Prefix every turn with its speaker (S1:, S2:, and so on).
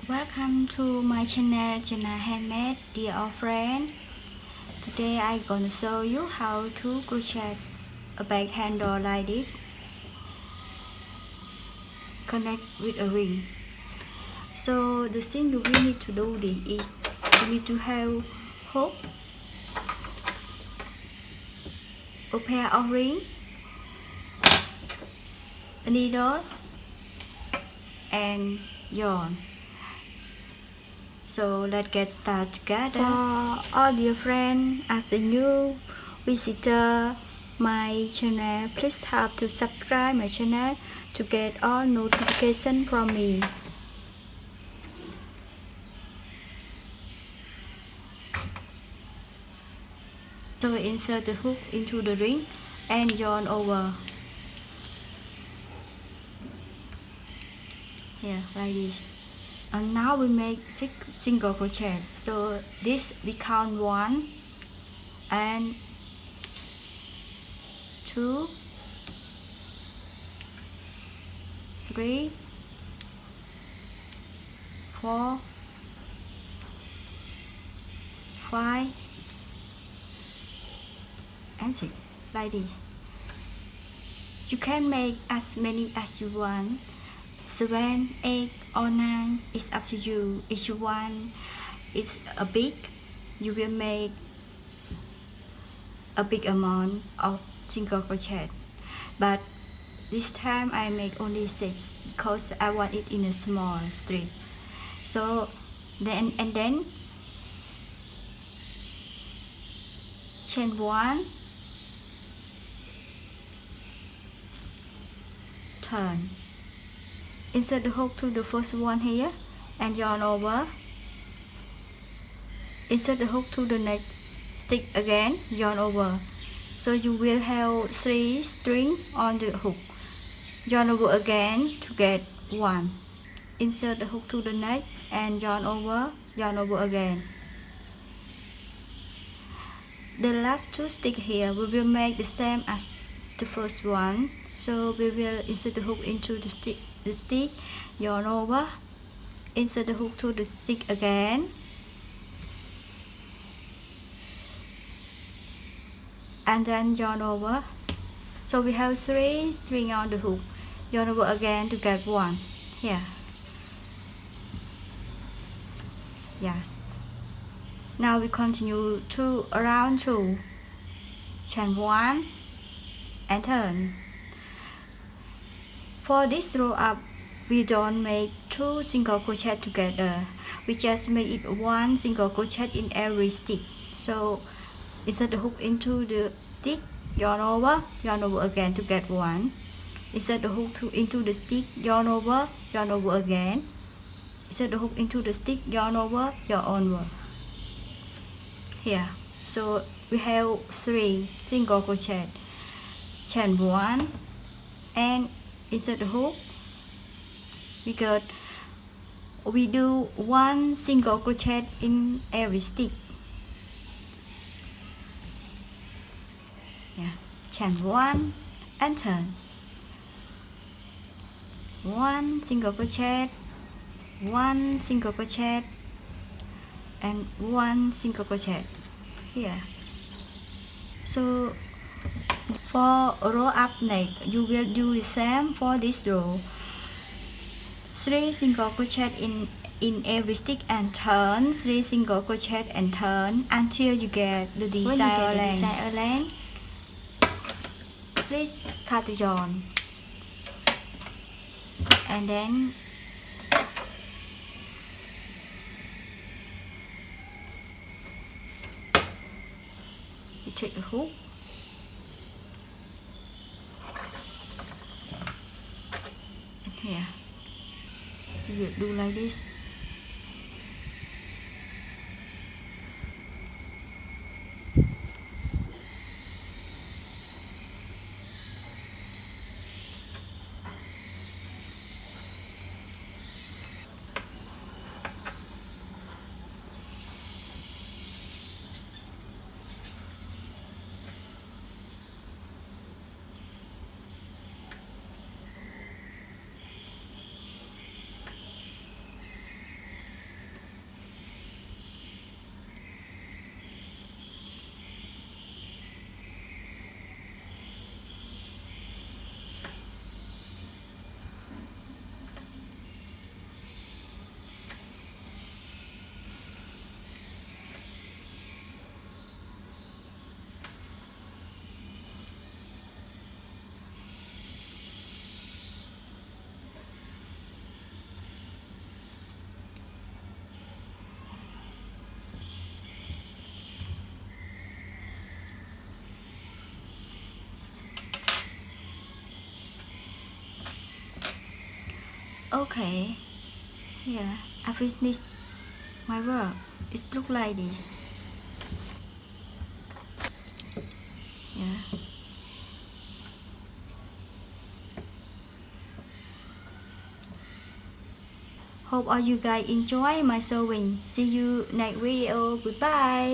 S1: Welcome to my channel Je Na Handmade, dear old friend. Today I'm gonna show you how to crochet a bag handle like this, connect with a ring. So the thing you will need to do this is you need to have hook, a pair of ring, a needle, and yarn. So let's get started together. For all dear friends, as a new visitor my channel, please have to subscribe my channel to get all notification from me. So insert the hook into the ring and yarn over. Here, like this. And now we make 6 single crochet. So this we count 1 and 2, 3, 4, 5 and 6, like this. You can make as many as you want, 7, 8 or 9, it's up to you. Each one is a big, you will make a big amount of single crochet, but this time I make only 6 because I want it in a small strip. So then chain 1, turn, insert the hook to the first one here and yarn over, insert the hook to the next stick again, yarn over. So you will have 3 strings on the hook, yarn over again to get 1, insert the hook to the next and yarn over again. The last 2 sticks here we will make the same as the first one. So we will insert the hook into the stick, yarn over, insert the hook to the stick again, and then yarn over. So we have 3 strings on the hook, yarn over again to get 1 here. Yes. Now we continue to around 2, chain 1 and turn. For this row up we don't make 2 single crochet together, we just make it 1 single crochet in every stick. So insert the hook into the stick, yarn over again to get 1, insert the hook into the stick, yarn over again, insert the hook into the stick, yarn over here. So we have 3 single crochet, chain 1 and insert the hook. We do 1 single crochet in every stick. Yeah, chain 1 and turn, 1 single crochet, 1 single crochet and 1 single crochet here. So for row up next you will do the same for this row, 3 single crochet in every stick and turn, 3 single crochet and turn until you get the desired length. Please cut the yarn and then you take the hook and here you will do like this. Okay, here I finished my work. It looks like this. Yeah. Hope all you guys enjoy my sewing. See you next video. Goodbye.